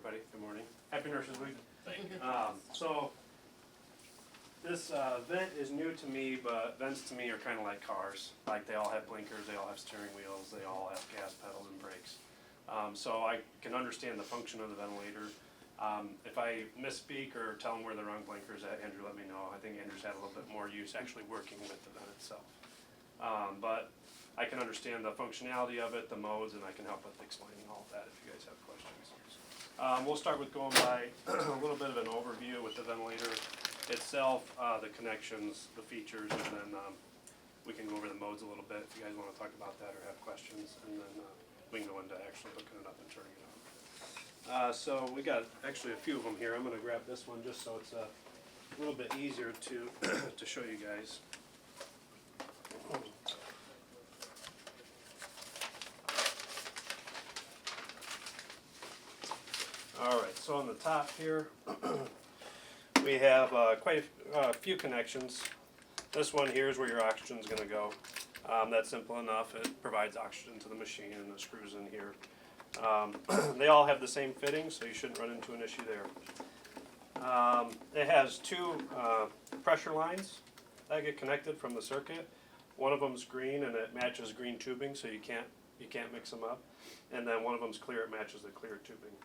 everybody. Good morning. Happy Nurses Week. Thank you. So this vent is new to me, but vents to me are kind of like cars. Like they all have blinkers, they all have steering wheels, they all have gas pedals and brakes. So I can understand the function of the ventilator. If I misspeak or tell them where the wrong blinkers at, Andrew let me know. I think Andrew's had a little bit more use actually working with the vent itself. But I can understand the functionality of it, the modes, and I can help with explaining all of that if you guys have questions. We'll start with going by a little bit of an overview with the ventilator itself, the connections, the features, and then we can go over the modes a little bit if you guys want to talk about that or have questions, and then we can go into actually looking it up and turning it on. So we got actually a few of them here. I'm going to grab this one just so it's a little bit easier to to show you guys. Alright, so on the top here, we have quite a few connections. This one here is where your oxygen is going to go. That's simple enough. It provides oxygen to the machine and the screws in here. They all have the same fitting, so you shouldn't run into an issue there. It has two pressure lines that get connected from the circuit. One of them's green and it matches green tubing, so you can't mix them up. And then one of them's clear, it matches the clear tubing.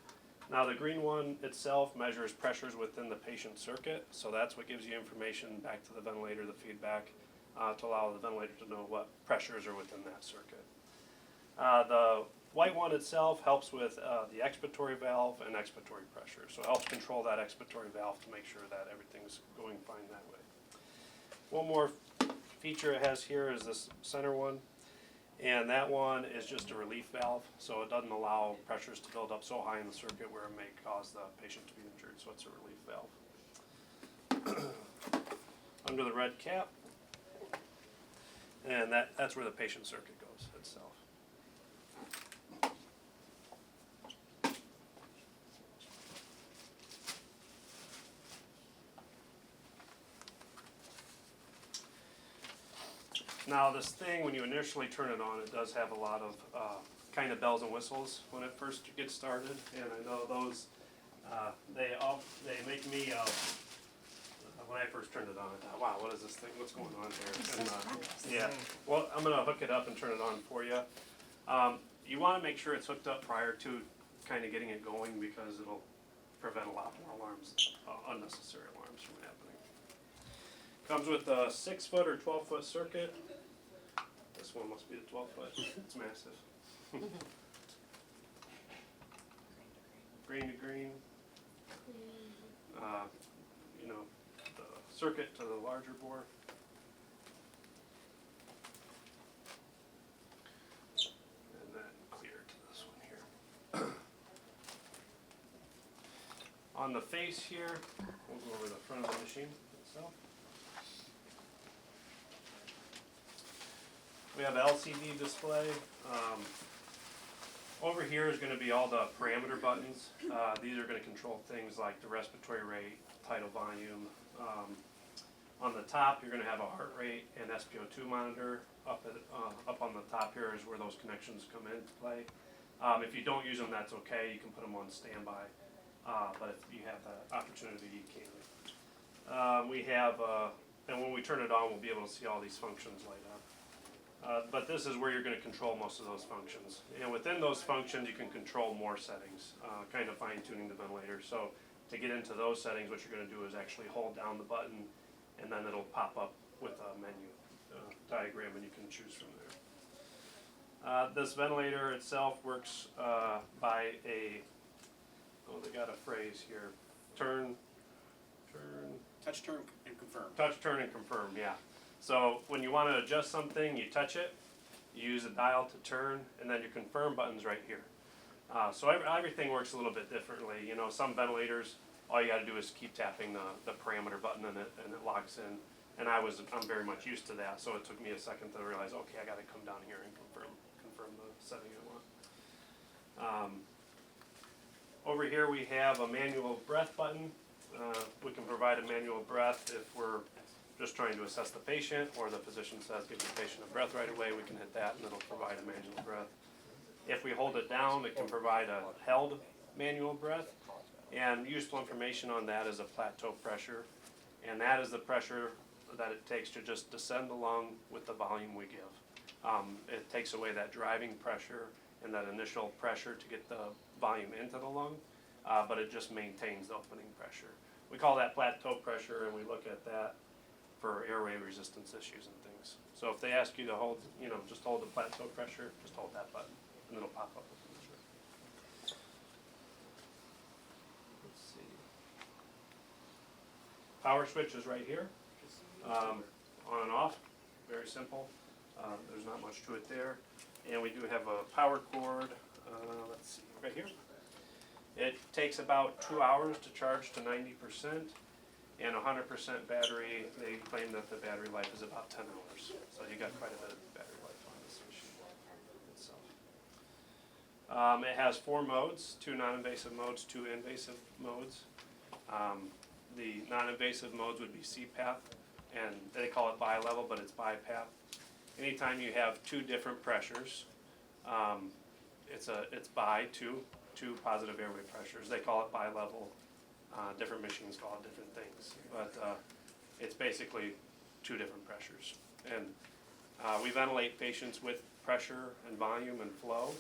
Now the green one itself measures pressures within the patient circuit, so that's what gives you information back to the ventilator, the feedback, to allow the ventilator to know what pressures are within that circuit. The white one itself helps with the expiratory valve and expiratory pressure, so it helps control that expiratory valve to make sure that everything's going fine that way. One more feature it has here is this center one. And that one is just a relief valve, so it doesn't allow pressures to build up so high in the circuit where it may cause the patient to be injured, so it's a relief valve. Under the red cap, and that's where the patient circuit goes itself. Now this thing, when you initially turn it on, it does have a lot of kind of bells and whistles when it first gets started, and I know those, they make me, when I first turned it on, I thought, wow, what is this thing, what's going on here? And, yeah, well, I'm going to hook it up and turn it on for you. You want to make sure it's hooked up prior to kind of getting it going because it'll prevent a lot more alarms, unnecessary alarms from happening. Comes with a 6-foot or 12-foot circuit. This one must be the 12-foot. It's massive. Green to green. You know, the circuit to the larger bore. And then clear to this one here. On the face here, we'll go over the front of the machine itself. We have LCD display. Over here is going to be all the parameter buttons. These are going to control things like the respiratory rate, tidal volume. On the top, you're going to have a heart rate and SpO2 monitor. Up on the top here is where those connections come into play. If you don't use them, that's okay. You can put them on standby. But if you have the opportunity, you can. We have, and when we turn it on, we'll be able to see all these functions light up. But this is where you're going to control most of those functions. And within those functions, you can control more settings, kind of fine-tuning the ventilator. So to get into those settings, what you're going to do is actually hold down the button, and then it'll pop up with a menu diagram, and you can choose from there. This ventilator itself works by a, they got a phrase here, Touch, turn, and confirm. touch, turn, and confirm, yeah. So when you want to adjust something, you touch it, you use a dial to turn, and then your confirm button's right here. So everything works a little bit differently. You know, some ventilators, all you got to do is keep tapping the parameter button and it locks in. And I'm very much used to that, so it took me a second to realize, okay, I got to come down here and confirm the setting I want. Over here we have a manual breath button. We can provide a manual breath if we're just trying to assess the patient, or the physician says give the patient a breath right away, we can hit that and it'll provide a manual breath. If we hold it down, it can provide a held manual breath. And useful information on that is a plateau pressure, and that is the pressure that it takes to just descend along with the volume we give. It takes away that driving pressure and that initial pressure to get the volume into the lung, but it just maintains the opening pressure. We call that plateau pressure, and we look at that for airway resistance issues and things. So if they ask you to hold, just hold the plateau pressure, just hold that button, and it'll pop up with the measure. Let's see. Power switch is right here, on and off, very simple. There's not much to it there. And we do have a power cord, let's see, right here. It takes about 2 hours to charge to 90%, and 100% battery, they claim that the battery life is about 10 hours. So you got quite a bit of battery life on this machine itself. It has 4 modes, 2 non-invasive modes, 2 invasive modes. The non-invasive modes would be CPAP, and they call it bi-level, but it's BiPAP. Anytime you have 2 different pressures, it's bi, two positive airway pressures. They call it bi-level. Different machines call it different things, but it's basically 2 different pressures. And we ventilate patients with pressure and volume and flow,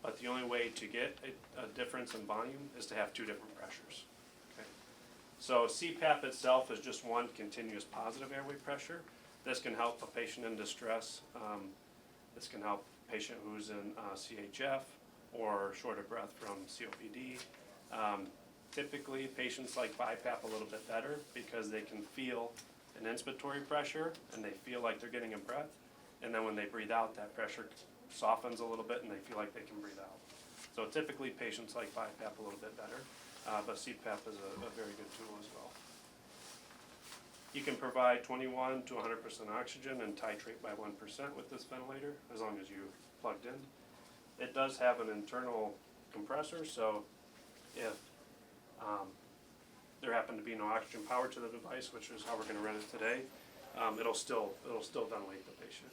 but the only way to get a difference in volume is to have 2 different pressures. Okay. So CPAP itself is just one continuous positive airway pressure. This can help a patient in distress. This can help a patient who's in CHF or short of breath from COPD. Typically, patients like BiPAP a little bit better because they can feel an inspiratory pressure and they feel like they're getting a breath. And then when they breathe out, that pressure softens a little bit and they feel like they can breathe out. So typically, patients like BiPAP a little bit better, but CPAP is a very good tool as well. You can provide 21 to 100% oxygen and titrate by 1% with this ventilator, as long as you plugged in. It does have an internal compressor, so if there happened to be no oxygen power to the device, which is how we're going to run it today, it'll still ventilate the patient.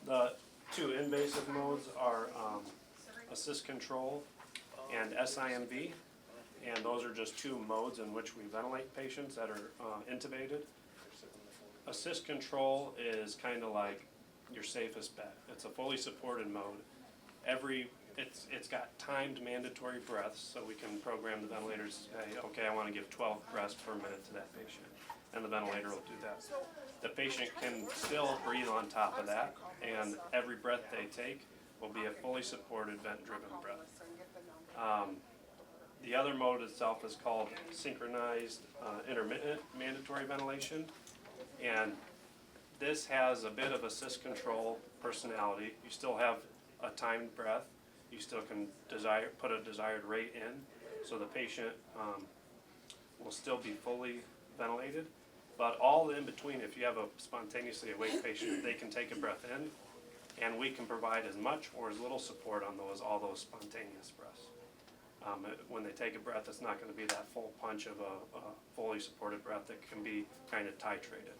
The 2 invasive modes are assist control and SIMV. And those are just 2 modes in which we ventilate patients that are intubated. Assist control is kind of like your safest bet. It's a fully supported mode. It's got timed mandatory breaths, so we can program the ventilators to say, okay, I want to give 12 breaths per minute to that patient, and the ventilator will do that. The patient can still breathe on top of that, and every breath they take will be a fully supported vent-driven breath. The other mode itself is called synchronized intermittent mandatory ventilation, and this has a bit of assist control personality. You still have a timed breath. You still can put a desired rate in, so the patient will still be fully ventilated. But all in between, if you have a spontaneously awake patient, they can take a breath in, and we can provide as much or as little support on all those spontaneous breaths. When they take a breath, it's not going to be that full punch of a fully supported breath. That can be kind of titrated.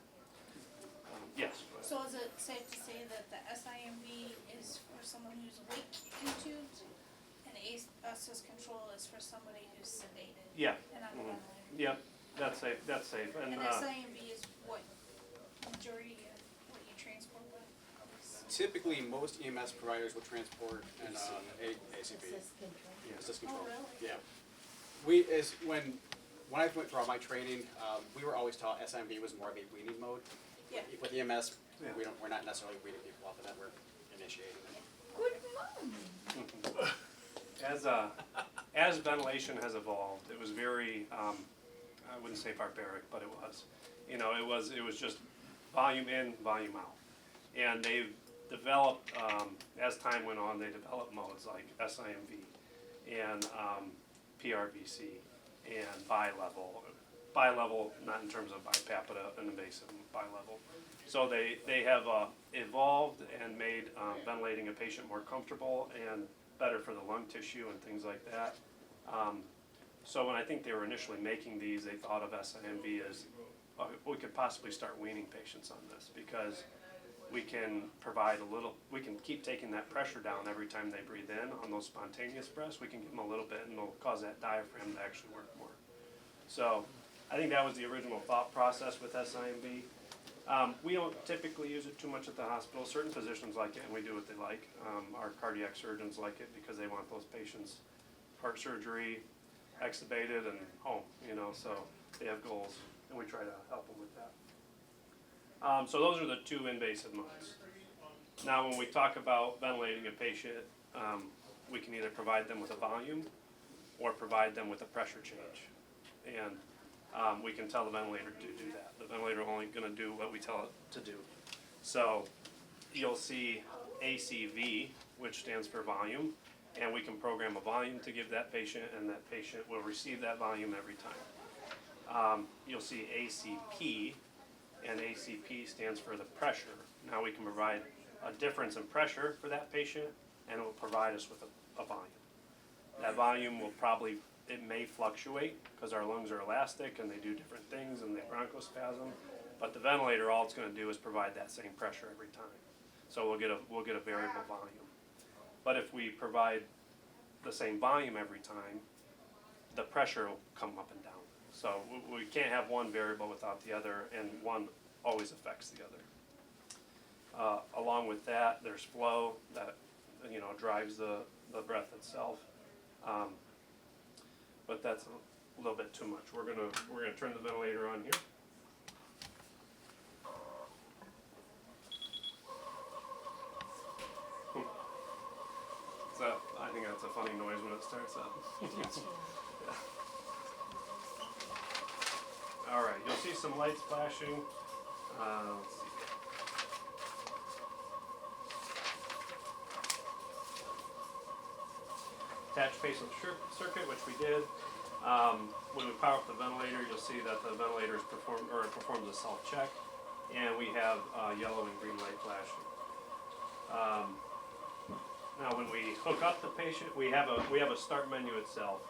Yes. So is it safe to say that the SIMV is for someone who's awake intubed, and assist control is for somebody who's sedated? Yeah. And on the ventilator? Yep. That's safe. That's safe. And SIMV is what majority of what you transport with? Typically, most EMS providers will transport an ACV. Yeah. Assist control. Oh, really? Yeah. When I went through all my training, we were always taught SIMV was more of a weaning mode. Yeah. With EMS, Yeah. we're not necessarily weaning people off of that, we're initiating them. Good mom. As ventilation has evolved, it was very I wouldn't say barbaric, but it was. It was just volume in, volume out, and they've developed as time went on. They developed modes like SIMV and PRVC and bi-level. Bi-level, not in terms of BiPAP, but an invasive bi-level. So they have evolved and made ventilating a patient more comfortable and better for the lung tissue and things like that. So when I think they were initially making these, they thought of SIMV as we could possibly start weaning patients on this, because we can provide we can keep taking that pressure down every time they breathe in on those spontaneous breaths. We can give them a little bit and it'll cause that diaphragm to actually work more. So I think that was the original thought process with SIMB. We don't typically use it too much at the hospital. Certain physicians like it and we do what they like. Our cardiac surgeons like it because they want those patients heart surgery, extubated and home, so they have goals and we try to help them with that. So those are the two invasive modes. Now when we talk about ventilating a patient, we can either provide them with a volume or provide them with a pressure change. And we can tell the ventilator to do that. The ventilator only going to do what we tell it to do. So you'll see ACV, which stands for volume, and we can program a volume to give that patient, and that patient will receive that volume every time. You'll see ACP, and ACP stands for the pressure. Now we can provide a difference in pressure for that patient, and it will provide us with a volume. That volume will it may fluctuate because our lungs are elastic and they do different things and they bronchospasm, but the ventilator, all it's going to do is provide that same pressure every time. So we'll get a variable volume. But if we provide the same volume every time, the pressure will come up and down. So we can't have one variable without the other, and one always affects the other. Along with that, there's flow that drives the breath itself. But that's a little bit too much. We're gonna turn the ventilator on here. I think that's a funny noise when it starts up. Yeah. All right, you'll see some lights flashing. Let's see. Attached patient circuit, which we did. When we power up the ventilator, you'll see that the ventilator performs a self-check, and we have yellow and green light flashing. Now, when we hook up the patient, we have a start menu itself,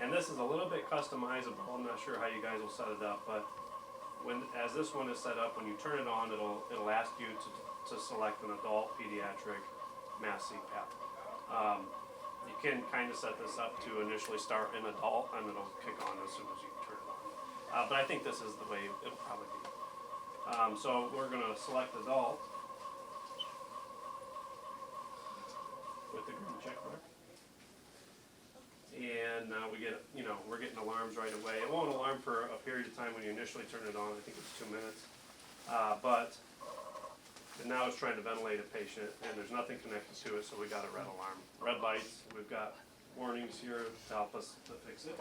and this is a little bit customizable. I'm not sure how you guys will set it up, but as this one is set up, when you turn it on, it'll ask you to select an adult, pediatric, mass CPAP. You can kind of set this up to initially start in adult, and it'll kick on as soon as you turn it on. But I think this is the way it'll probably be. So we're going to select adult with the green check mark. And now we're getting alarms right away. It won't alarm for a period of time when you initially turn it on. I think it's 2 minutes. But now it's trying to ventilate a patient, and there's nothing connected to it, so we got a red alarm. Red lights, we've got warnings here to help us to fix it.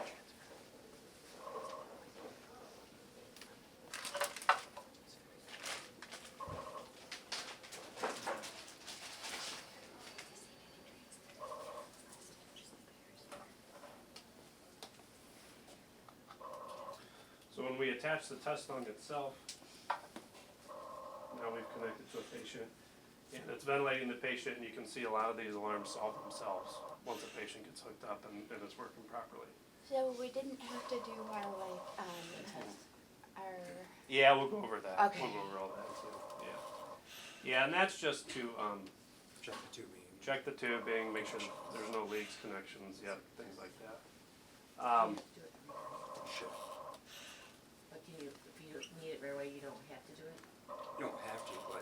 So when we attach the test lung itself, now we've connected to a patient, and it's ventilating the patient, and you can see a lot of these alarms solve themselves once a patient gets hooked up and it's working properly. So we didn't have to do our Yeah, we'll go over that. Okay. We'll go over all that too. Yeah, and that's just to Check the tubing. check the tubing, make sure there's no leaks, connections, things like that. Sure. But if you need it right away, you don't have to do it? You don't have to, but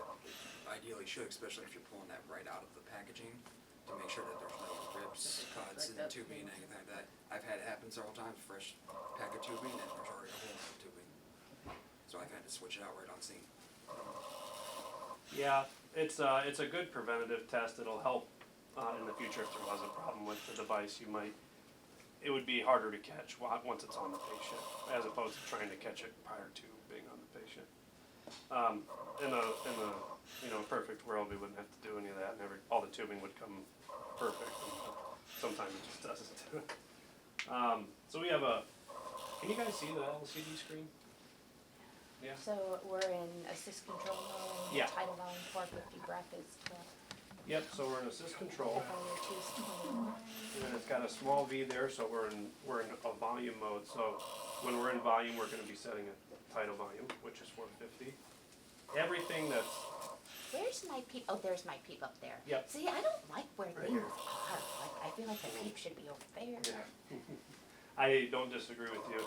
ideally should, especially if you're pulling that right out of the packaging, to make sure that there's no rips, cuts in the tubing, anything like that. I've had it happen several times, fresh pack of tubing, and there's already a hole in the tubing. So I've had to switch it out right on scene. Yeah, it's a good preventative test. It'll help in the future if there was a problem with the device. It would be harder to catch once it's on the patient, as opposed to trying to catch it prior to being on the patient. In a perfect world, we wouldn't have to do any of that, and all the tubing would come perfect. And sometimes it just doesn't. So we have can you guys see the LCD screen? Yeah. So we're in assist control mode. Yeah. Tidal volume 450 breath is 12. Yep. So we're in assist control, FiO2 is 21. and then it's got a small V there, so we're in a volume mode. So when we're in volume, we're going to be setting a tidal volume, which is 450. Everything that's Where's my peep? Oh, there's my peep up there. Yep. See, I don't like where Right things here. are. Like, I feel like the peep should be over there. I don't disagree with you.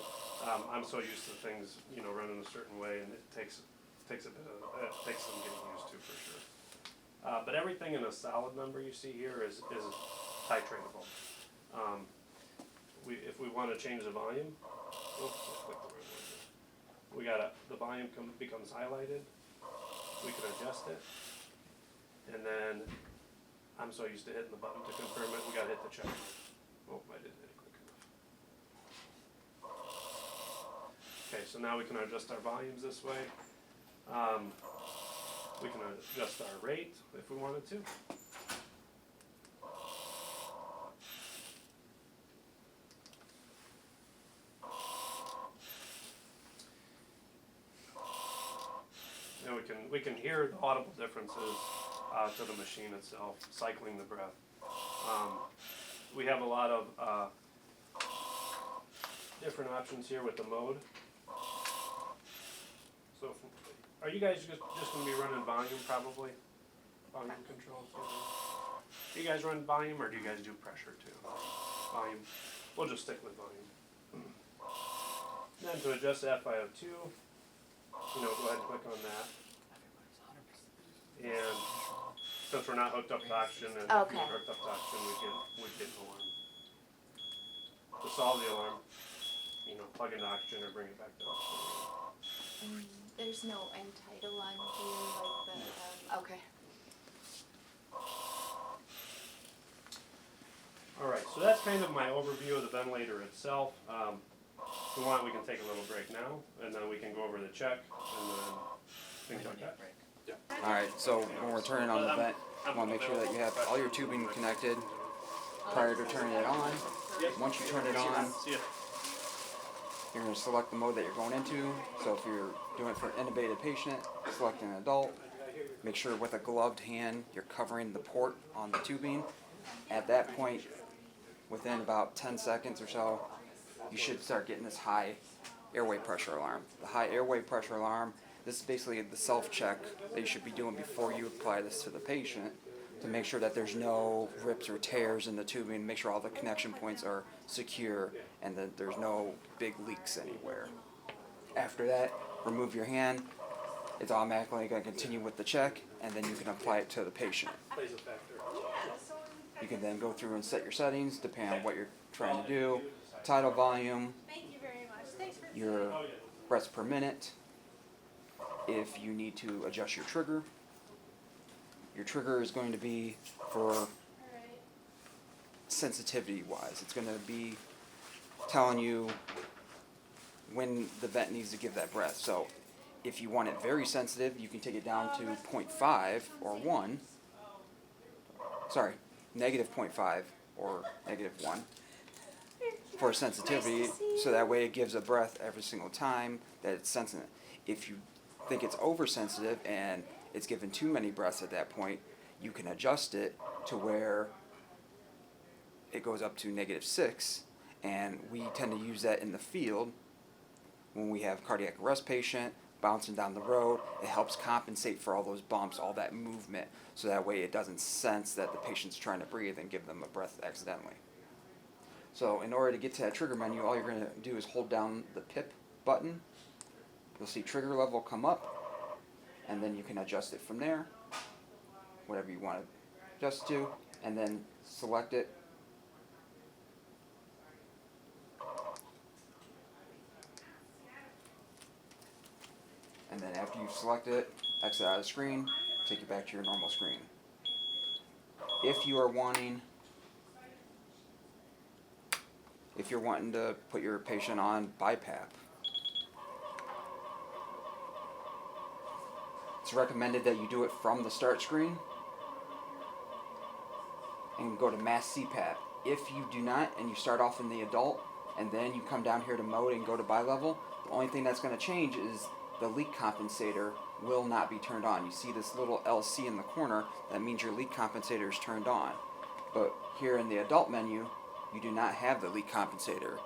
I'm so used to things, you know, running a certain way, and it takes a bit of, takes some getting used to for sure. But everything in a solid number you see here is titratable. If we want to change the volume, oops, I clicked the wrong one. We gotta, the volume becomes highlighted. We can adjust it, and then I'm so used to hitting the button to confirm it. We gotta hit the check mark. Oh, I didn't hit it quick enough. Okay, so now we can adjust our volumes this way. We can adjust our rate if we wanted to. And we can hear the audible differences to the machine itself, cycling the breath. We have a lot of different options here with the mode. So, are you guys just going to be running volume probably? Volume control? Do you guys run volume or do you guys do pressure too? Volume. We'll just stick with volume. Then to adjust the FiO2, go ahead and click on that. And since we're not hooked up to oxygen and if Okay. we're hooked up to oxygen, we get an alarm. To solve the alarm, plug in oxygen or bring it back to oxygen. There's no end title on here like the, okay. Alright, so that's kind of my overview of the ventilator itself. If we want, we can take a little break now, and then we can go over the check, and then things like that. Alright, so when we're turning on the vent, you want to make sure that you have all your tubing connected prior to turning it on. Once you turn it on, See ya. you're going to select the mode that you're going into. So if you're doing it for an intubated patient, select an adult. Make sure with a gloved hand you're covering the port on the tubing. At that point, within about 10 seconds or so, you should start getting this high airway pressure alarm. The high airway pressure alarm, this is basically the self-check that you should be doing before you apply this to the patient to make sure that there's no rips or tears in the tubing, make sure all the connection points are secure and that there's no big leaks anywhere. After that, remove your hand. It's automatically going to continue with the check, and then you can apply it to the patient. You can then go through and set your settings depending on what you're trying to do. Tidal volume, Thank you very much. Thanks for your breaths per minute. If you need to adjust your trigger is going to be for Alright. sensitivity wise. It's going to be telling you when the vent needs to give that breath. So if you want it very sensitive, you can take it down to 0.5 or 1. Sorry, negative 0.5 or negative 1 for sensitivity, so that way it gives a breath every single time that it's sensitive. If you think it's oversensitive and it's given too many breaths at that point, you can adjust it to where it goes up to -6, and we tend to use that in the field when we have cardiac arrest patient bouncing down the road. It helps compensate for all those bumps, all that movement, so that way it doesn't sense that the patient's trying to breathe and give them a breath accidentally. So in order to get to that trigger menu, all you're going to do is hold down the PIP button. You'll see trigger level come up, and then you can adjust it from there, whatever you want to adjust to, and then select it. And then after you've selected it, exit out of the screen, take you back to your normal screen. If you're wanting to put your patient on BiPAP, it's recommended that you do it from the start screen and go to mass CPAP. If you do not, and you start off in the adult, and then you come down here to mode and go to bi-level, the only thing that's going to change is the leak compensator will not be turned on. You see this little LC in the corner, that means your leak compensator is turned on. But here in the adult menu, you do not have the leak compensator.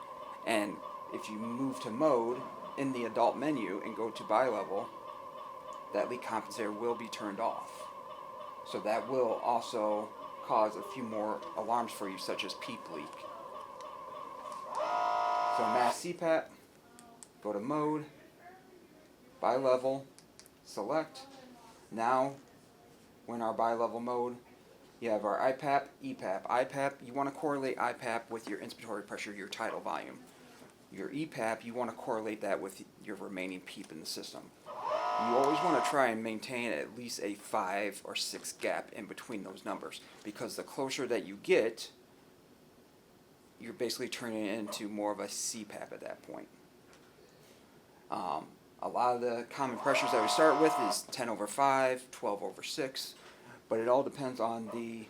And if you move to mode in the adult menu and go to bi-level, that leak compensator will be turned off. So that will also cause a few more alarms for you, such as PEEP leak. So mass CPAP, go to mode, bi-level, select. Now, we're in our bi-level mode. You have our IPAP, EPAP. IPAP, you want to correlate IPAP with your inspiratory pressure, your tidal volume. Your EPAP, you want to correlate that with your remaining PEEP in the system. You always want to try and maintain at least a 5 or 6 gap in between those numbers, because the closer that you get, you're basically turning it into more of a CPAP at that point. A lot of the common pressures that we start with is 10/5, 12/6, but it all depends on the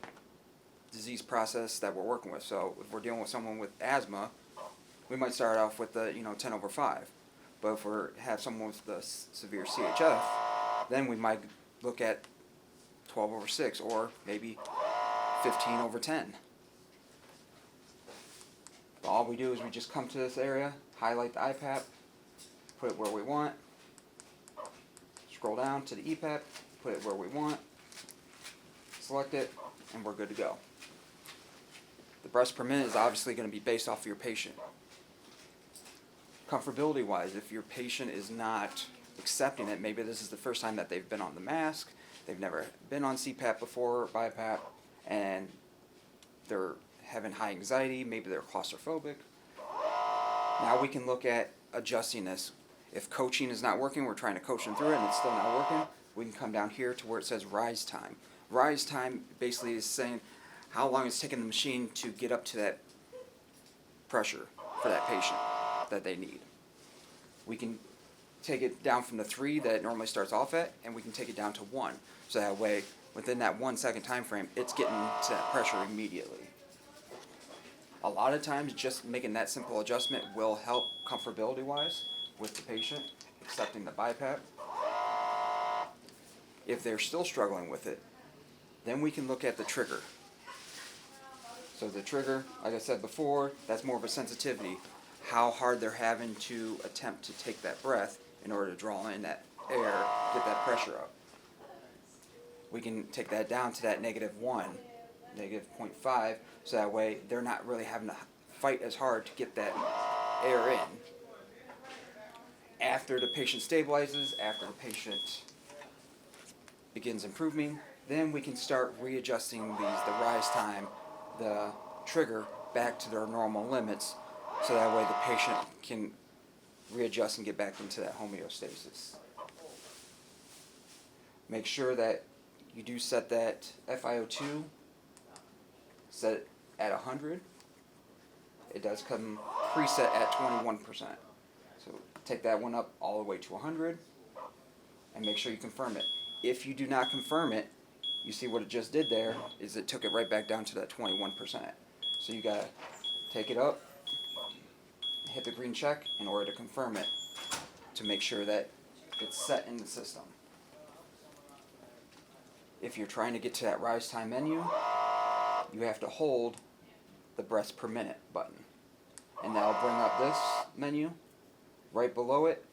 disease process that we're working with. So if we're dealing with someone with asthma, we might start off with the 10/5. But if we have someone with the severe CHF, then we might look at 12/6 or maybe 15/10. But all we do is we just come to this area, highlight the IPAP, put it where we want, scroll down to the EPAP, put it where we want, select it, and we're good to go. The breaths per minute is obviously going to be based off of your patient. Comfortability wise, if your patient is not accepting it, maybe this is the first time that they've been on the mask, they've never been on CPAP before, BiPAP, and they're having high anxiety, maybe they're claustrophobic. Now we can look at adjusting this. If coaching is not working, we're trying to coach them through it and it's still not working, we can come down here to where it says rise time. Rise time basically is saying how long it's taking the machine to get up to that pressure for that patient that they need. We can take it down from the 3 that it normally starts off at, and we can take it down to 1. So that way, within that 1 second time frame, it's getting to that pressure immediately. A lot of times, just making that simple adjustment will help comfortability-wise with the patient accepting the BiPAP. If they're still struggling with it, then we can look at the trigger. So the trigger, like I said before, that's more of a sensitivity. How hard they're having to attempt to take that breath in order to draw in that air, get that pressure up. We can take that down to that -1, -0.5, so that way they're not really having to fight as hard to get that air in. After the patient stabilizes, after the patient begins improving, then we can start readjusting the rise time, the trigger back to their normal limits, so that way the patient can readjust and get back into that homeostasis. Make sure that you do set that FiO2, set it at 100. It does come preset at 21%. So take that one up all the way to 100 and make sure you confirm it. If you do not confirm it, you see what it just did there is it took it right back down to that 21%. So you gotta take it up, hit the green check in order to confirm it to make sure that it's set in the system. If you're trying to get to that rise time menu, you have to hold the breaths per minute button. And that'll bring up this menu. Right below it,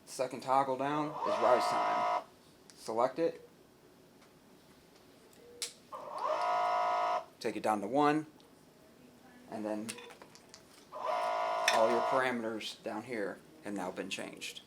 second toggle down is rise time. Select it. Take it down to 1. And then all your parameters down here have now been changed.